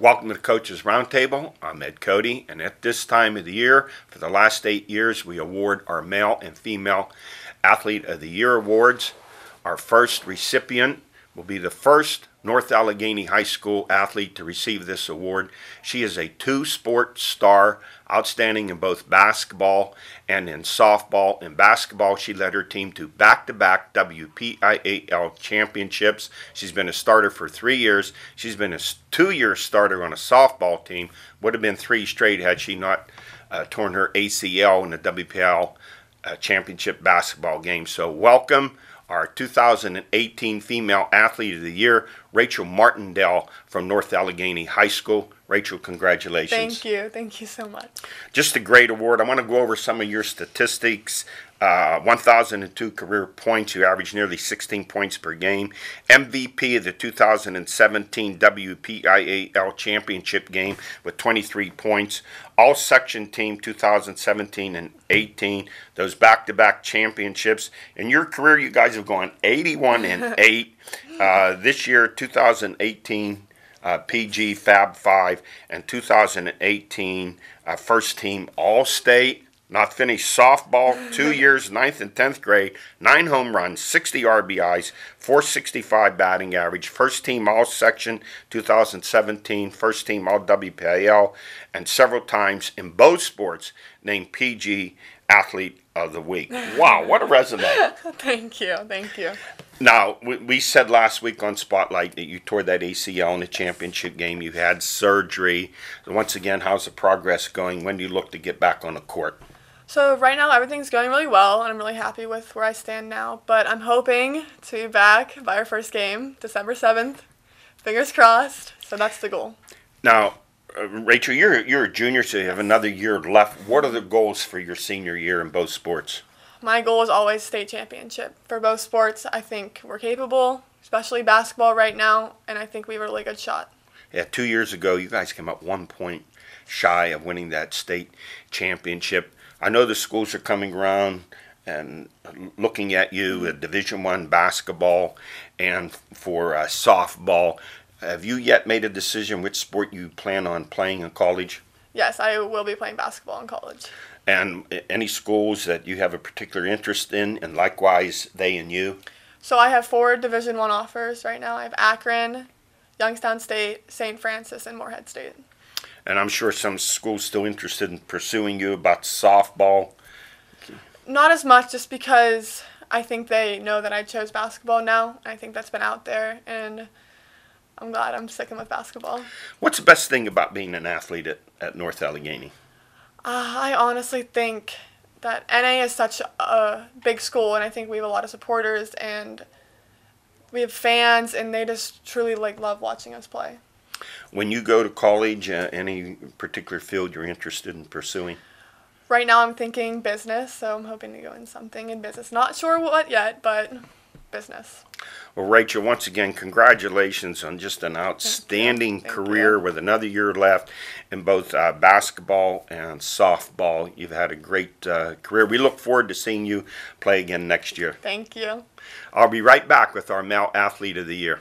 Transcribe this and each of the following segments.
Welcome to the Coaches Roundtable. I'm Ed Cody, and at this time of the year, for the last 8 years, we award our Male and Female Athlete of the Year awards. Our first recipient will be the first North Allegheny High School athlete to receive this award. She is a two-sport star, outstanding in both basketball and in softball. In basketball, she led her team to back-to-back WPIAL championships. She's been a starter for 3 years. She's been a 2-year starter on a softball team. Would have been 3 straight had she not torn her ACL in the WPIAL championship basketball game. So welcome our 2018 Female Athlete of the Year, Rachel Martindale from North Allegheny High School. Rachel, congratulations. Thank you. Thank you so much. Just a great award. I want to go over some of your statistics. 1,002 career points. You averaged nearly 16 points per game. MVP of the 2017 WPIAL championship game with 23 points. All-section team 2017 and 18. Those back-to-back championships. In your career, you guys have gone 81 and 8. This year, 2018 PG Fab 5 and 2018 first team All-State. Not finished softball, 2 years, 9th and 10th grade, 9 home runs, 60 RBIs, 465 batting average, first team All-Section 2017, first team All-WPIAL, and several times in both sports named PG Athlete of the Week. Wow, what a resume. Thank you. Thank you. Now, we said last week on Spotlight that you tore that ACL in the championship game. You had surgery. Once again, how's the progress going? When do you look to get back on the court? So right now everything's going really well, and I'm really happy with where I stand now. But I'm hoping to be back by our first game, December 7th. Fingers crossed. So that's the goal. Now, Rachel, you're a junior, so you have another year left. What are the goals for your senior year in both sports? My goal is always state championship. For both sports, I think we're capable, especially basketball right now, and I think we have a really good shot. Yeah, 2 years ago, you guys came up 1 point shy of winning that state championship. I know the schools are coming around and looking at you at Division I basketball and for softball. Have you yet made a decision which sport you plan on playing in college? Yes, I will be playing basketball in college. And any schools that you have a particular interest in, and likewise they and you? So I have 4 Division I offers right now. I have Akron, Youngstown State, St. Francis, and Morehead State. And I'm sure some schools still interested in pursuing you about softball. Not as much, just because I think they know that I chose basketball now. I think that's been out there, and I'm glad I'm sticking with basketball. What's the best thing about being an athlete at North Allegheny? I honestly think that NA is such a big school, and I think we have a lot of supporters, and we have fans, and they just truly love watching us play. When you go to college, any particular field you're interested in pursuing? Right now I'm thinking business, so I'm hoping to go in something in business. Not sure what yet, but business. Well, Rachel, once again, congratulations on just an outstanding career with another year left in both basketball and softball. You've had a great career. We look forward to seeing you play again next year. Thank you. I'll be right back with our Male Athlete of the Year.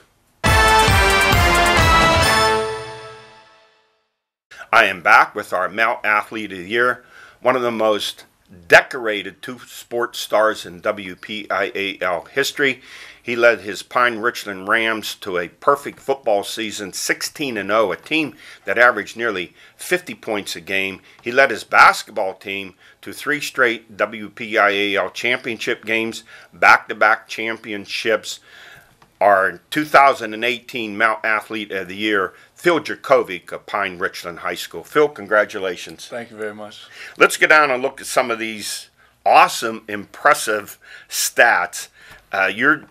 I am back with our Male Athlete of the Year, one of the most decorated two-sport stars in WPIAL history. He led his Pine Richland Rams to a perfect football season, 16-0, a team that averaged nearly 50 points a game. He led his basketball team to 3 straight WPIAL championship games, back-to-back championships. Our 2018 Male Athlete of the Year, Phil Jerkovic of Pine Richland High School. Phil, congratulations. Thank you very much. Let's get down and look at some of these awesome, impressive stats. Your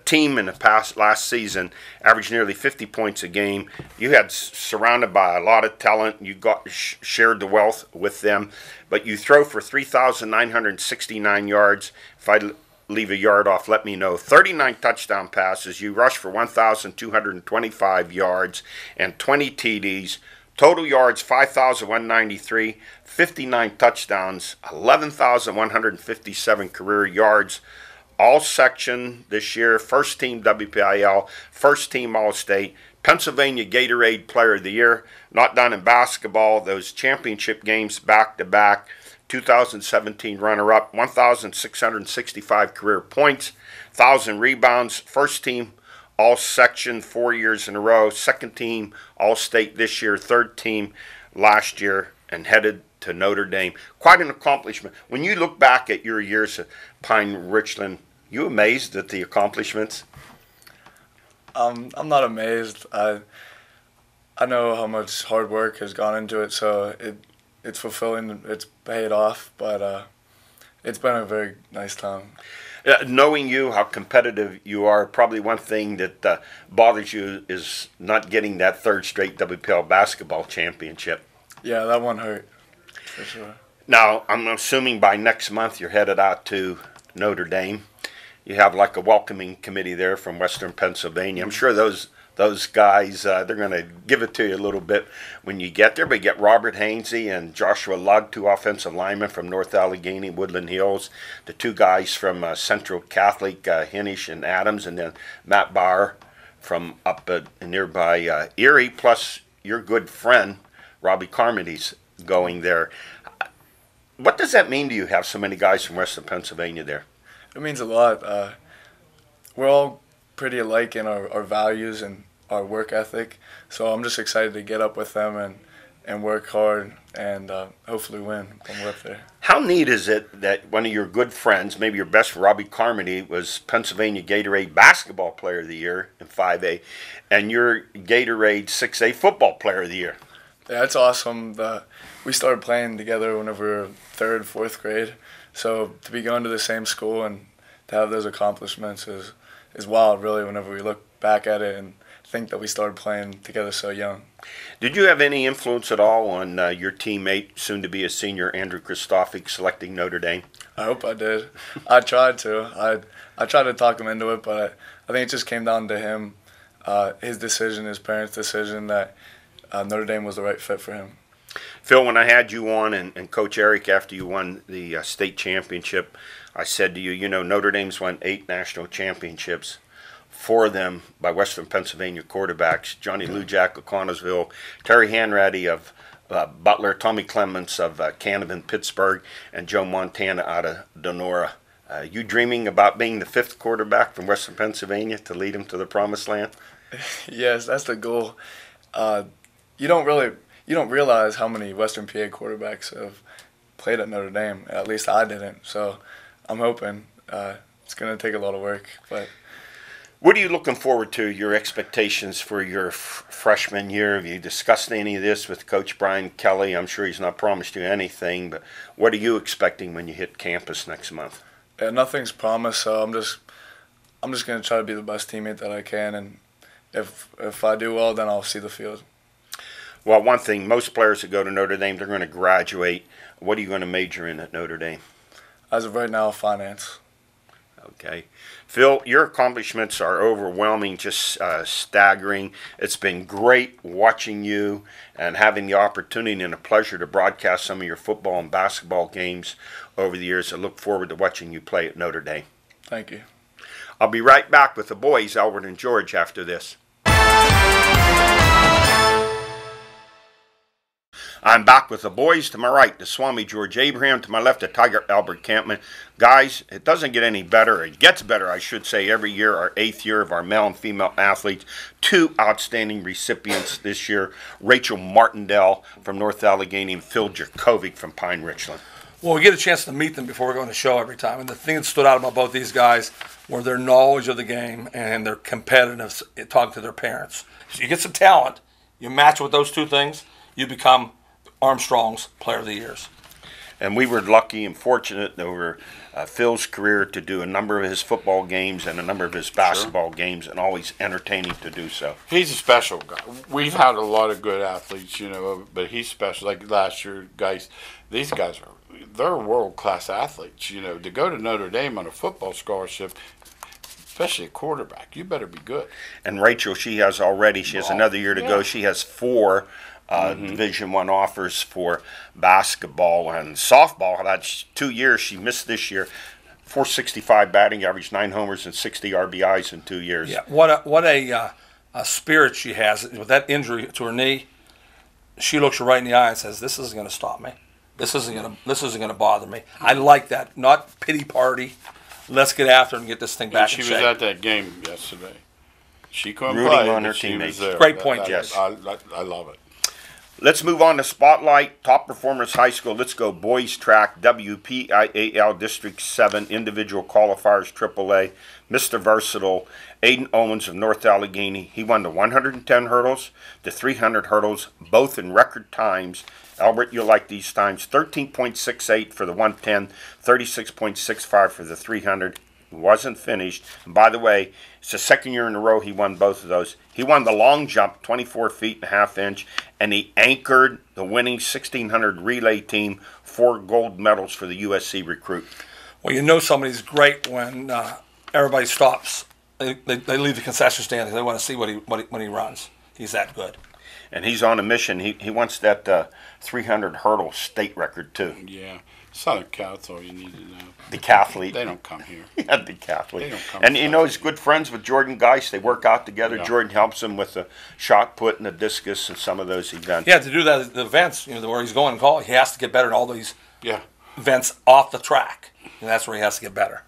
team in the last season averaged nearly 50 points a game. You had surrounded by a lot of talent. You shared the wealth with them, but you throw for 3,969 yards. If I leave a yard off, let me know. 39 touchdown passes. You rushed for 1,225 yards and 20 TDs. Total yards 5,193, 59 touchdowns, 11,157 career yards. All section this year, first team WPIAL, first team All-State, Pennsylvania Gatorade Player of the Year. Not done in basketball. Those championship games back-to-back. 2017 runner-up. 1,665 career points. 1,000 rebounds. First team All-Section 4 years in a row. Second team All-State this year. Third team last year. And headed to Notre Dame. Quite an accomplishment. When you look back at your years at Pine Richland, you amazed at the accomplishments? I'm not amazed. I know how much hard work has gone into it, so it's fulfilling. It's paid off, but it's been a very nice time. Knowing you, how competitive you are, probably one thing that bothers you is not getting that third straight WPL basketball championship. Yeah, that one hurt, for sure. Now, I'm assuming by next month you're headed out to Notre Dame. You have like a welcoming committee there from Western Pennsylvania. I'm sure those guys, they're going to give it to you a little bit when you get there. But you get Robert Hainsey and Joshua Lugg, 2 offensive linemen from North Allegheny, Woodland Hills. The 2 guys from Central Catholic, Hinish and Adams. And then Matt Bauer from up nearby Erie. Plus your good friend, Robbie Carmody's going there. What does that mean to you, have so many guys from Western Pennsylvania there? It means a lot. We're all pretty alike in our values and our work ethic, so I'm just excited to get up with them and work hard and hopefully win when we're up there. How neat is it that one of your good friends, maybe your best, Robbie Carmody, was Pennsylvania Gatorade Basketball Player of the Year in 5A, and you're Gatorade 6A Football Player of the Year? Yeah, it's awesome. We started playing together whenever we were 3rd, 4th grade. So to be going to the same school and to have those accomplishments is wild, really, whenever we look back at it and think that we started playing together so young. Did you have any influence at all on your teammate, soon to be a senior, Andrew Kristofic, selecting Notre Dame? I hope I did. I tried to. I tried to talk him into it, but I think it just came down to him, his decision, his parents' decision that Notre Dame was the right fit for him. Phil, when I had you on and Coach Eric, after you won the state championship, I said to you, you know, Notre Dame's won 8 national championships, 4 of them by Western Pennsylvania quarterbacks. Johnny Lujack of Connellsville, Terry Hanratty of Butler, Tommy Clements of Canevin, Pittsburgh, and Joe Montana out of Donora. You dreaming about being the 5th quarterback from Western Pennsylvania to lead them to the promised land? Yes, that's the goal. You don't realize how many Western PA quarterbacks have played at Notre Dame. At least I didn't. So I'm hoping it's going to take a lot of work. But what are you looking forward to, your expectations for your freshman year? Have you discussed any of this with Coach Brian Kelly? I'm sure he's not promised you anything, but what are you expecting when you hit campus next month? Yeah, nothing's promised, so I'm just going to try to be the best teammate that I can, and if I do well, then I'll see the field. Well, one thing, most players that go to Notre Dame, they're going to graduate. What are you going to major in at Notre Dame? As of right now, finance. Okay. Phil, your accomplishments are overwhelming, just staggering. It's been great watching you and having the opportunity and a pleasure to broadcast some of your football and basketball games over the years. I look forward to watching you play at Notre Dame. Thank you. I'll be right back with the boys, Albert and George, after this. I'm back with the boys. To my right, the Swami George Abraham. To my left, the Tiger Albert Campman. Guys, it doesn't get any better. It gets better, I should say, every year. Our 8th year of our male and female athletes. 2 outstanding recipients this year. Rachel Martindale from North Allegheny and Phil Jakovic from Pine Richland. Well, we get a chance to meet them before we go on the show every time. And the thing that stood out about both these guys were their knowledge of the game and their competitiveness talking to their parents. So you get some talent, you match with those 2 things, you become Armstrong's Player of the Years. And we were lucky and fortunate over Phil's career to do a number of his football games and a number of his basketball games, and always entertaining to do so. He's a special guy. We've had a lot of good athletes, you know, but he's special. Like last year, these guys they're world-class athletes. You know, to go to Notre Dame on a football scholarship, especially a quarterback, you better be good. And Rachel, she has another year to go. She has 4 Division I offers for basketball and softball. That's 2 years. She missed this year. 465 batting average, 9 homers and 60 RBIs in 2 years. Yeah, what a spirit she has with that injury to her knee. She looks you right in the eye and says, "This isn't going to stop me. This isn't going to bother me." I like that. Not pity party. Let's get after it and get this thing back And she in was shape. at that game yesterday. She couldn't Rooting play, on but her she teammates. was there. Great point, yes. I love it. Let's move on to Spotlight. Top Performers High School. Let's go boys track. WPIAL District 7 individual qualifiers AAA. Mr. Versatile, Aiden Owens of North Allegheny. He won the 110 hurdles, the 300 hurdles, both in record times. Albert, you'll like these times. 13.68 for the 110, 36.65 for the 300. Wasn't finished. And by the way, it's the second year in a row he won both of those. He won the long jump, 24 feet and a half inch, and he anchored the winning 1600 relay team, 4 gold medals for the USC recruit. Well, you know somebody's great when everybody stops. They leave the concession stand. They want to see when he runs. He's that good. And he's on a mission. He wants that 300 hurdle state record too. Yeah. Southern Cal, that's all you need to know. Decathlete. They don't come here. Yeah, decathlete. They don't come And to you know South he's good friends with Jordan Geist. They work out together. Yeah. Jordan helps him with the shot put and the discus and some of those events. Yeah, to do that at the events, where he's going to call, he has to get better at all these Yeah. events off the track, and that's where he has to get better.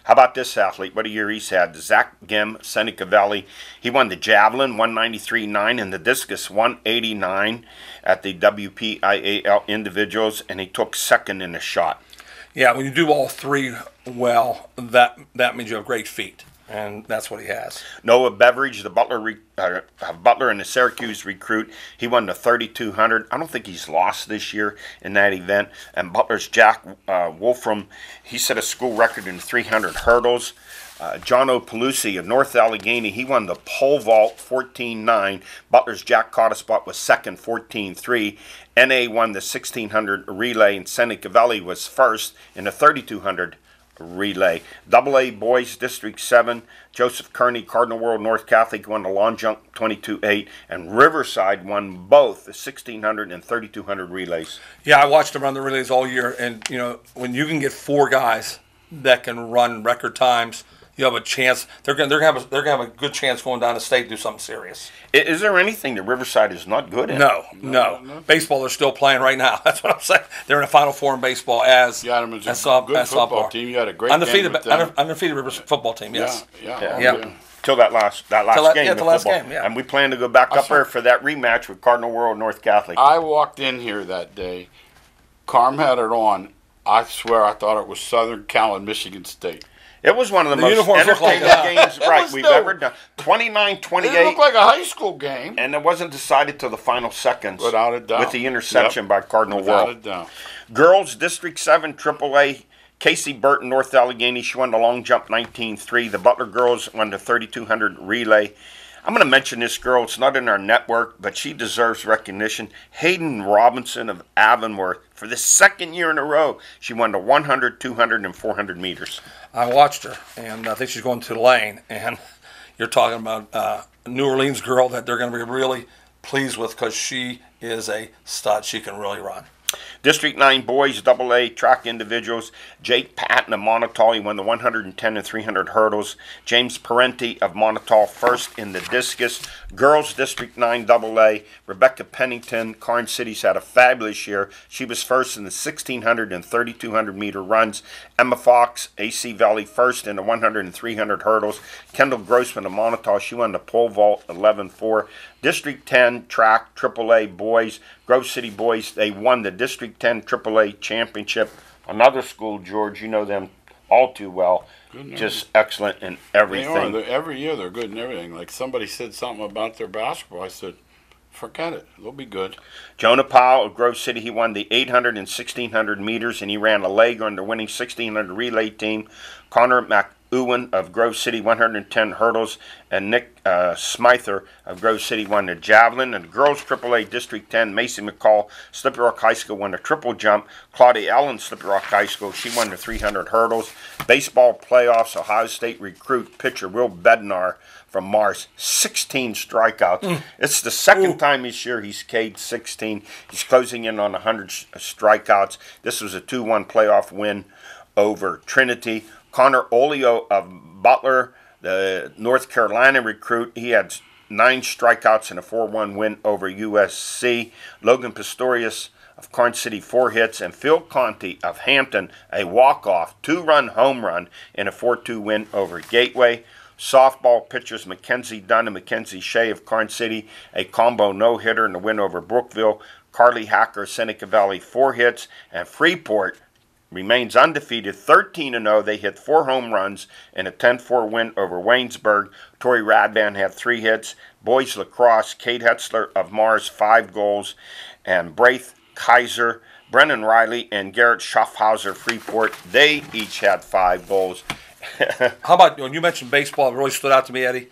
How about this athlete? What a year he's had. Zach Gim, Seneca Valley. He won the javelin, 193.9, and the discus, 189 at the WPIAL individuals, and he took second in the shot. Yeah, when you do all three well, that means you have great feet, and that's what he has. Noah Beveridge, the Butler and the Syracuse recruit, he won the 3200. I don't think he's lost this year in that event. And Butler's Jack Wolfram, he set a school record in 300 hurdles. John O'Palusi of North Allegheny, he won the pole vault 14.9. Butler's Jack Cottespot was second, 14.3. NA won the 1600 relay, and Seneca Valley was first in the 3200 relay. AA boys District 7, Joseph Kearney, Cardinal World North Catholic won the long jump 22.8, and Riverside won both the 1600 and 3200 relays. Yeah, I watched him run the relays all year, and when you can get 4 guys that can run record times, you have a chance. They're gonna have a good chance going down to state to do something serious. Is there anything that Riverside is not good in? No. Baseball, they're still playing right now. That's what I'm saying. They're in a Final Four in baseball as You had them as a as good football softball. team. You had a great Undefeated, game with them. undefeated Rivers football team. Yes. Yeah. Till that last Till game. the of last football. game, yeah. And we plan to go back up saw- there for that rematch with Cardinal World North Catholic. I walked in here that day. Carm had it on. I swear I thought it was Southern Cal and Michigan State. It was one of the, The most uniforms look like entertaining games It right was we've no- ever done. It 29-28, looked like a high school game. and it wasn't decided till the final seconds. Without a doubt. With the interception by Cardinal Without World. a doubt. Girls District 7 AAA. Casey Burton, North Allegheny. She won the long jump 19.3. The Butler girls won the 3200 relay. I'm going to mention this girl. It's not in our network, but she deserves recognition. Hayden Robinson of Avonworth. For the second year in a row, she won the 100, 200, and 400 meters. I watched her, and I think she's going to Tulane. And you're talking about a New Orleans girl that they're going to be really pleased with because she is a stud. She can really run. District 9 boys, AA track individuals. Jake Patton of Montauk, he won the 110 and 300 hurdles. James Parenti of Montauk first in the discus. Girls District 9 AA. Rebecca Pennington, Karn City's had a fabulous year. She was first in the 1600 and 3200 meter runs. Emma Fox, AC Valley first in the 100 and 300 hurdles. Kendall Grossman of Montauk, she won the pole vault 11.4. District 10 track AAA boys. Grove City boys, they won the District 10 AAA championship. Another school, George, you know them all too well. Just excellent in They everything. are. Every year they're good in everything. Like somebody said something about their basketball. I said, forget it. They'll be good. Jonah Powell of Grove City, he won the 800 and 1600 meters, and he ran a leg on the winning 1600 relay team. Connor McEwen of Grove City, 110 hurdles, and Nick Smither of Grove City won the javelin. And the girls AAA District 10, Macy McCall, Slippery Rock High School won the triple jump. Claudia Allen, Slippery Rock High School, she won the 300 hurdles. Baseball playoffs, Ohio State recruit pitcher Will Bednar from Mars, 16 strikeouts. It's the second time this year he's K'd 16. He's closing in on 100 strikeouts. This was a 2-1 playoff win over Trinity. Connor Olio of Butler, the North Carolina recruit, he had 9 strikeouts and a 4-1 win over USC. Logan Pistorius of Karn City, 4 hits, and Phil Conti of Hampton, a walk-off 2-run home run in a 4-2 win over Gateway. Softball pitchers Mackenzie Dunn and Mackenzie Shea of Karn City, a combo no-hitter in the win over Brookville. Carly Hacker, Seneca Valley, 4 hits, and Freeport remains undefeated, 13-0. They hit 4 home runs in a 10-4 win over Waynesburg. Tori Radban had 3 hits. Boys lacrosse, Kate Hetzler of Mars, 5 goals, and Braith Kaiser, Brennan Riley, and Garrett Schaffhauser, Freeport, they each had 5 goals. How about, when you mentioned baseball, it really stood out to me, Eddie.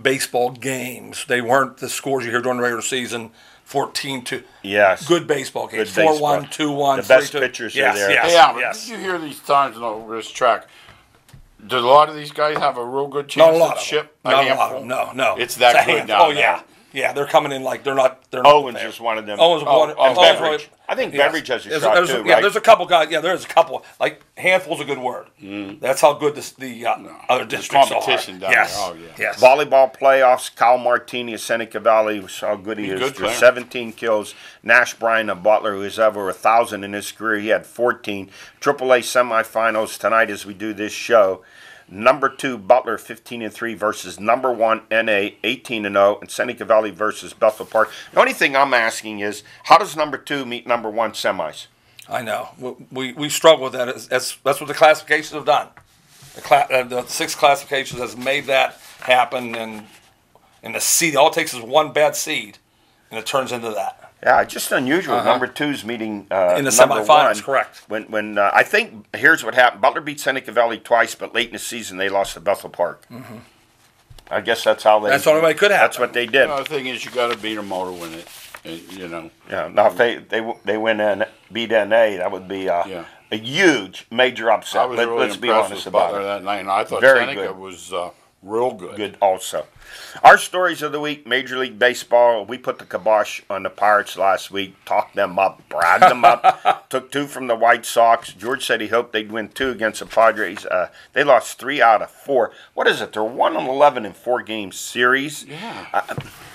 Baseball games. They weren't the scores you hear during the regular season. 14-2. Yes. Good baseball games. Good baseball. 4-1, 2-1, The best 3-2. pitchers are Yes, there. yes, Yeah, but yes. did you hear these times over this track? Do a lot of these guys have a real good Not a chance lot to of ship them. a Not a lot handful? of them. No, no. It's that a good handful. down Oh, there. yeah. Yeah, they're coming in like they're not. Owens is one of them. Owens one. oh, and Beveridge. Owens- I think yes. Beveridge has a There's- shot there's- too, Yeah, right? there's a couple guys. Yeah, there's a couple. Like handful's a good word. That's how good the other districts competition are. down Yes. there. Oh, yeah. Yes. Volleyball playoffs, Kyle Martini of Seneca Valley, we saw how good he He's a is. good There's player. 17 kills. Nash Bryan of Butler, who has over 1,000 in his career, he had 14. AAA semifinals tonight as we do this show. Number 2 Butler 15-3 versus number 1 NA 18-0, and Seneca Valley versus Bethel Park. The only thing I'm asking is, how does number 2 meet number 1 semis? I know. We struggle with that. That's what the classifications have done. The 6 classifications has made that happen, and the seed, all it takes is one bad seed, and it turns into that. Yeah, it's just unusual. Number 2's meeting In the number semifinals, 1. correct. When I think here's what happened: Butler beat Seneca Valley twice, but late in the season they lost to Bethel Park. I guess that's how they. That's the only way it could happen. That's what they did. The thing is, you got to beat them all to win it. And, you know. Yeah. Now if they win and beat NA, that would be a huge major upset. I was really Let's be impressed honest with about Butler it. that night, and I thought Very Seneca good. was real good. Good also. Our stories of the week: Major League Baseball. We put the kibosh on the Pirates last week. Talked them up, bragged them up. Took 2 from the White Sox. George said he hoped they'd win 2 against the Padres. They lost 3 out of 4. What is it? They're 1-11 in 4-game series. Yeah.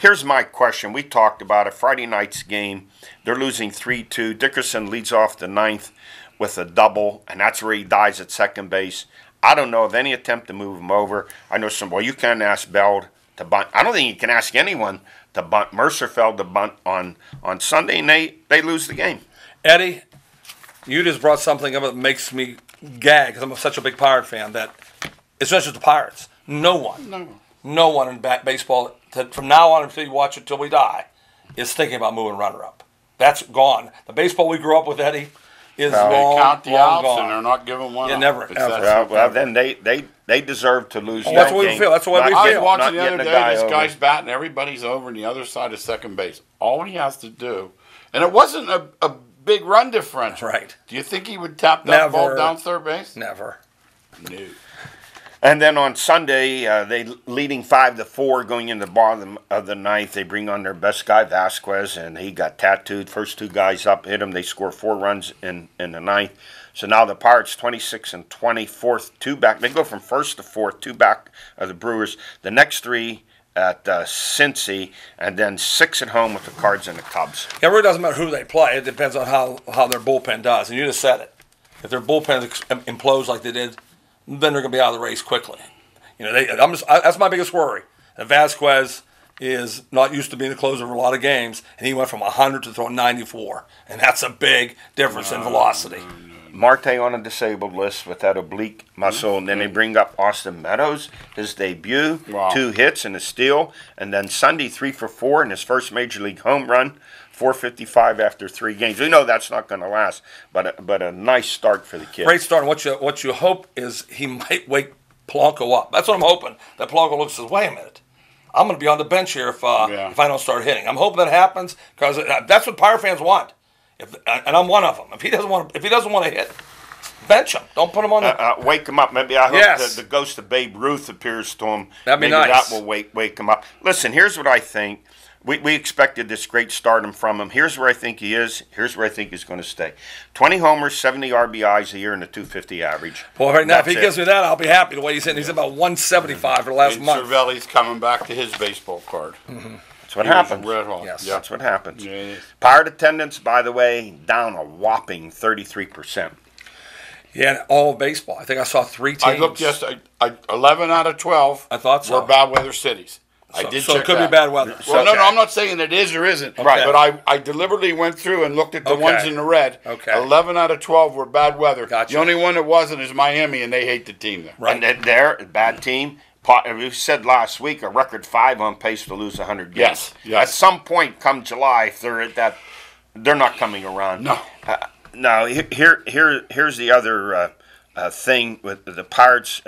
Here's my question. We talked about it. Friday night's game. They're losing 3-2. Dickerson leads off the 9th with a double, and that's where he dies at second base. I don't know of any attempt to move him over. I know some. Well, you can't ask Bell to bunt. I don't think you can ask anyone to bunt. Mercer failed to bunt on Sunday, and they lose the game. Eddie, you just brought something up that makes me gag because I'm such a big Pirate fan that it's not just the Pirates. No one in baseball from now on until you watch it till we die is thinking about moving runner-up. That's gone. The baseball we grew up with, Eddie, is They long, count the long outs, gone. and they're not giving one Yeah, up. never, It's ever. that Well, simple. well, then they deserve to lose. Well, that's that what we game. feel. That's the way we Not I feel. was watching not the other getting a day, guy this over. guy's batting, everybody's over on the other side of second base. All he has to do, and it wasn't a big run differential. Right. Do you think he would tap that ball Never. down third base? Never. No. And then on Sunday, they leading 5-4 going into the bottom of the 9th. They bring on their best guy, Vasquez, and he got tattooed. First 2 guys up hit him. They score 4 runs in the 9th. So now the Pirates 26-20, 4th, 2 back. They go from 1st to 4th, 2 back of the Brewers. The next 3 at Cincy, and then 6 at home with the Cards and the Cubs. It really doesn't matter who they play. It depends on how their bullpen does. And you just said it. If their bullpen implodes like they did, then they're going to be out of the race quickly. You know, that's my biggest worry. And Vasquez is not used to being the closer of a lot of games, and he went from 100 to throwing 94, and that's a big difference in velocity. Marte on a disabled list with that oblique muscle, and then they bring up Austin Meadows, his debut, Wow. 2 hits and a steal, and then Sunday 3 for 4 in his first major league home run, 455 after 3 games. We know that's not going to last, but a nice start for the kid. Great start. And what you hope is he might wake Polanco up. That's what I'm hoping. That Polanco looks and says, "Wait a minute, I'm going to be on the bench here if I don't start hitting." I'm hoping that happens because that's what Pirate fans want. And I'm one of them. If he doesn't want to hit, bench him. Don't put him on the. Wake him up. Maybe I hope Yes. the ghost of Babe Ruth appears to him. That'd be Maybe nice. that will wake him up. Listen, here's what I think. We expected this great stardom from him. Here's where I think he is. Here's where I think he's going to stay. 20 homers, 70 RBIs a year, and a 250 average. Well, right now, if That's he it. gives me that, I'll be happy. The way he's hitting, he's about 175 for the last And month. Cervelli's coming back to his baseball card. That's what He was happens. Red hot. Yes. Yeah. That's what happens. Yeah, it is. Pirate attendance, by the way, down a whopping 33%. Yeah, all of baseball. I think I saw 3 teams. I looked yesterday. 11 out of 12 I thought so. were bad weather cities. I So, did so check it could that. be bad weather. Well, no, Okay. I'm not saying it is or isn't. Right. But I deliberately went through and looked at the Okay. ones in the red. Okay. 11 out of 12 were bad weather. Gotcha. The only one that wasn't is Miami, and they hate the team there. Right. And they're a bad team. We said last week a record 5 on pace to lose 100 games. Yes. At some point, come July, if they're at that, they're not coming around. No. Now here's the other thing with the Pirates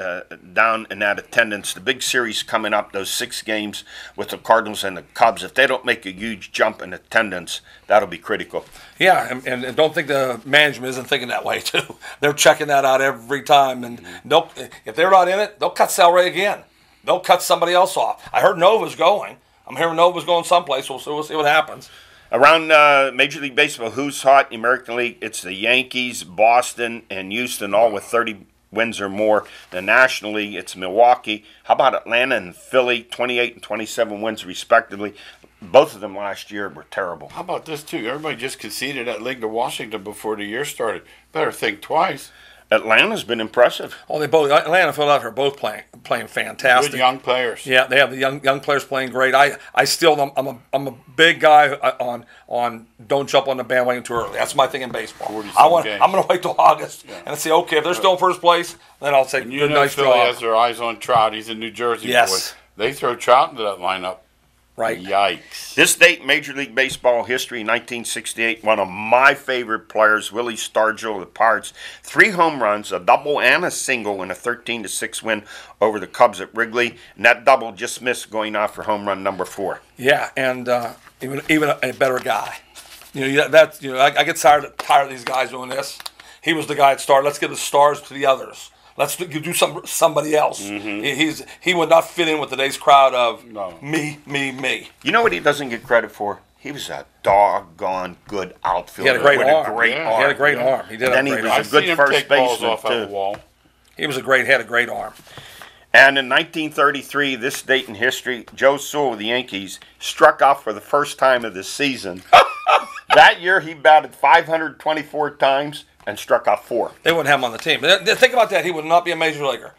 down in that attendance. The big series coming up, those 6 games with the Cardinals and the Cubs. If they don't make a huge jump in attendance, that'll be critical. Yeah, and don't think the management isn't thinking that way too. They're checking that out every time, and they'll, if they're not in it, they'll cut salary again. They'll cut somebody else off. I heard Nova's going. I'm hearing Nova's going someplace. We'll see what happens. Around Major League Baseball, who's hot? The American League, it's the Yankees, Boston, and Houston, all with 30 wins or more. The National League, it's Milwaukee. How about Atlanta and Philly, 28 and 27 wins respectively? Both of them last year were terrible. How about this, too? Everybody just conceded that league to Washington before the year started. Better think twice. Atlanta's been impressive. Oh, they both Atlanta and Philadelphia are both playing fantastic. Good young players. Yeah, they have the young players playing great. I still I'm a big guy on don't jump on the bandwagon too early. That's my thing in baseball. 47 games. I'm going to wait till August and say, okay, if they're still in first place, then I'll say And you good, know nice Philly job. has their eyes on Trout. He's a New Jersey Yes. boy. They throw Trout into that lineup. Right. Yikes. This date, Major League Baseball history, 1968, one of my favorite players, Willie Stargell of the Pirates, 3 home runs, a double and a single in a 13-6 win over the Cubs at Wrigley, and that double just missed going off for home run number 4. Yeah, and even a better guy. I get tired of these guys doing this. He was the guy that started. Let's give the stars to the others. Let's do somebody else. He would not fit in with today's crowd of me. You know what he doesn't get credit for? He was a doggone good outfielder. He had a great with arm. A great Yeah. arm. He had a great arm. He did And have then a he great was arm. a good seen him first take balls baseman, off at too. the wall. He had a great arm. And in 1933, this date in history, Joe Sewell of the Yankees struck out for the first time of the season. That year, he batted 524 times and struck out 4. They wouldn't have him on the team. Think about that. He would not be a major leaguer.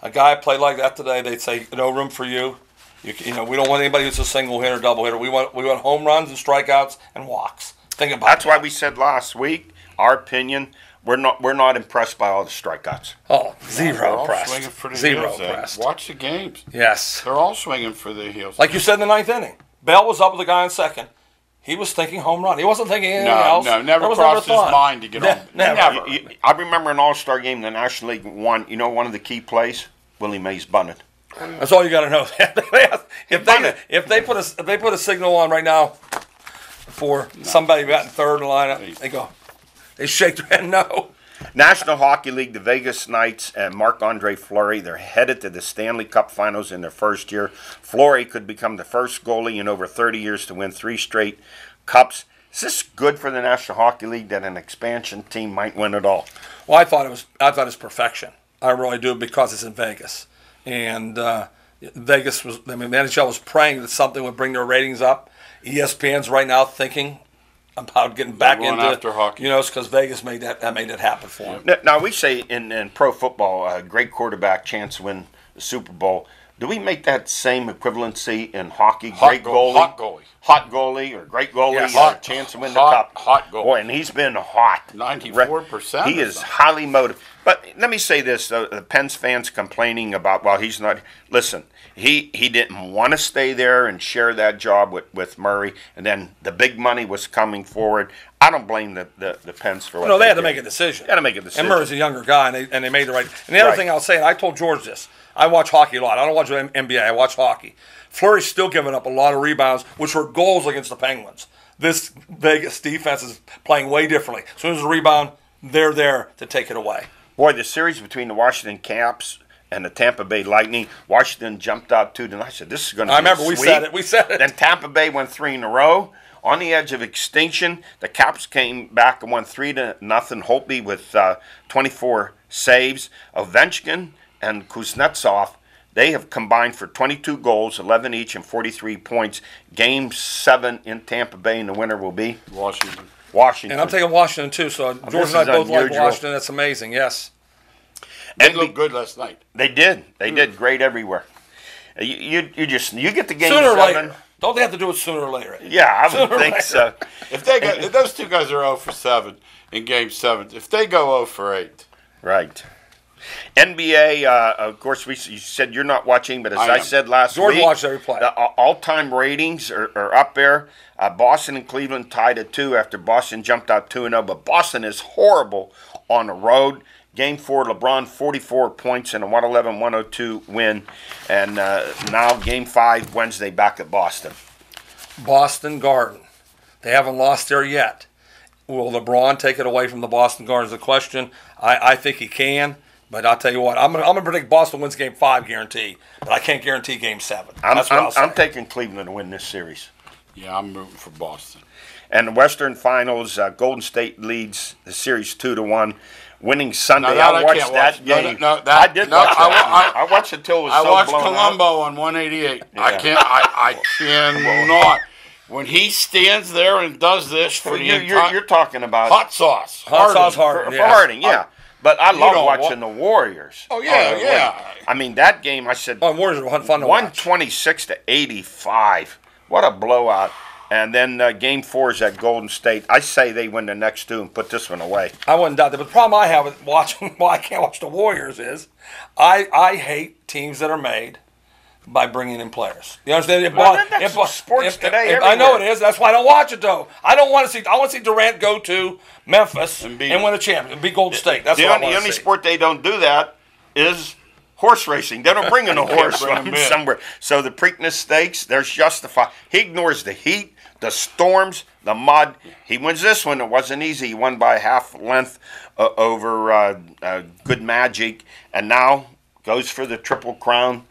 A guy played like that today, they'd say, no room for you. We don't want anybody who's a single hitter, double hitter. We want home runs and strikeouts and walks. Think about That's that. why we said last week, our opinion, we're not impressed by all the strikeouts. Oh, They're zero all impressed. swinging for the Zero heels, Ed. impressed. Watch the games. Yes. They're all swinging for the heels. Like you said in the 9th inning, Bell was up with the guy in second. He was thinking home run. He wasn't thinking anything else. never There was crossed his thought. mind to get on. Never. I remember an All-Star game the National League won. You know one of the key plays? Willie Mays bunted. That's all you got to know. if they put a signal on right now for somebody batting third in the lineup, they shake their head no. National Hockey League, the Vegas Knights and Marc-Andre Fleury, they're headed to the Stanley Cup Finals in their first year. Fleury could become the first goalie in over 30 years to win 3 straight cups. Is this good for the National Hockey League that an expansion team might win it all? Well, I thought it's perfection. I really do, because it's in Vegas, and Vegas was. I mean, the NHL was praying that something would bring their ratings up. ESPN's right now thinking about getting back going into after hockey. it's because Vegas made that happen for them. Now, we say in pro football, a great quarterback, chance to win the Super Bowl. Do we make that same equivalency in hockey? Great goalie. Hot goalie or great goalie, Yes. chance to win the cup. Hot goalie. Boy, and he's been hot. 94%. He is highly motivated. But let me say this, though, the Pens fans complaining about, well, he's not. Listen, he didn't want to stay there and share that job with Murray, and then the big money was coming forward. I don't blame the Pens for what No, they had to did. make a decision. They had to make a decision. And Murray's a younger guy, and they made the right. And the other Right. thing I'll say, and I told George this, I watch hockey a lot. I don't watch NBA. I watch hockey. Fleury's still giving up a lot of rebounds, which were goals against the Penguins. This Vegas defense is playing way differently. As soon as the rebound, they're there to take it away. Boy, the series between the Washington Caps and the Tampa Bay Lightning. Washington jumped out 2-0. I said, this is going to be I remember a we sweep. said it. We said it. Then Tampa Bay won 3 in a row. On the edge of extinction, the Caps came back and won 3-0. Holtby with 24 saves. Ovechkin and Kuznetsov, they have combined for 22 goals, 11 each, and 43 points. Game 7 in Tampa Bay, and the winner will be Washington. And I'm taking Washington too. So George this and I is both like unusual. Washington. That's amazing. Yes. They looked good last night. They did. They did great everywhere. You get the game Sooner or 7. later. Don't they have to do it sooner or later? Yeah, I would Sooner or think later. so. If those two guys are 0 for 7 in Game 7, if they go 0 for 8, Right. NBA, of course, you said you're not watching, but as I am. said last George week, watched every play. the all-time ratings are up there. Boston and Cleveland tied at 2 after Boston jumped out 2-0, but Boston is horrible on the road. Game 4, LeBron 44 points in a 111-102 win, and now Game 5 Wednesday back at Boston. Boston Garden. They haven't lost there yet. Will LeBron take it away from the Boston Garden is the question. I think he can, but I'll tell you what, I'm gonna predict Boston wins Game 5, guarantee, but I can't guarantee Game 7. That's what I'll say. I'm taking Cleveland to win this series. yeah, I'm rooting for Boston. And the Western Finals, Golden State leads the series 2-1. Winning Sunday, No, that I I watched can't that watch. No, game. no, that- I did no, watch that. I- I watched it till it was I so watched blown Columbo out. on 188. Yeah. I cannot. When he stands there and does this for the entire You're talking about hot sauce, Hot sauce for, Harden. for yes. Harding, yeah. But I love don't watching the Warriors. Oh, yeah, yeah. I mean, that game, I said, Oh, Warriors are fun to watch. 126-85. What a blowout. And then Game 4 is at Golden State. I say they win the next 2 and put this one away. I wouldn't doubt that. But the problem I have with watching why I can't watch the Warriors is I hate teams that are made by bringing in players. You understand? That's sports today I know it everywhere. is. That's why I don't watch it though. I want to see Durant go to Memphis And and, beat win a champion and beat Golden State. That's The what I only, want the to only see. sport they don't do that is horse racing. They don't bring in a horse bring 'em from in. somewhere. So the Preakness Stakes, there's justified. He ignores the heat, the storms, the mud. He wins this one. It wasn't easy. He won by half length over Good Magic, and now goes for the Triple Crown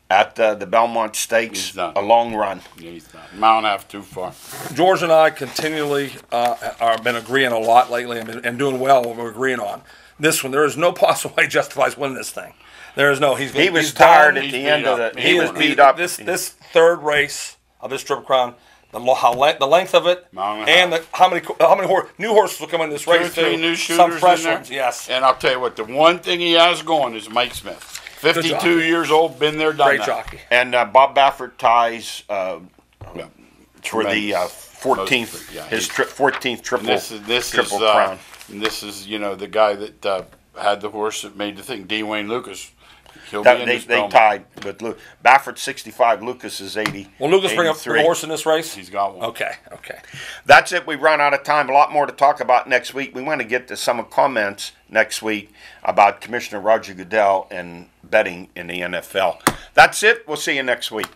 at the Belmont Stakes. He's done. A long run. He's not. Mile and a half too far. George and I continually have been agreeing a lot lately and doing well what we're agreeing on. This one, there is no possible way he justifies winning this thing. There is no. He he's was tired done. at He's the beat end of up. the. He was is- beat up. This third race of this Triple Crown, the length of it, Mile and a and how many new horses will come in this 2 or race 3 too. new Some shooters fresh in there. ones, yes. And I'll tell you what, the one thing he has going is Mike Smith. 52 jockey. years old, been there, done Great that. jockey. And Bob Baffert ties Yeah. for the Tremendous. 14th, Yeah, his he's- 14th triple And this triple is crown. and this is the guy that had the horse that made the thing, D. Wayne Lucas. He'll be That, in they this Belmont. tied with Luke. Baffert 65, Lucas is 80. Will Lucas bring up 83. the horse in this race? He's got one. Okay. That's it. We've run out of time. A lot more to talk about next week. We want to get to some comments next week about Commissioner Roger Goodell and betting in the NFL. That's it. We'll see you next week.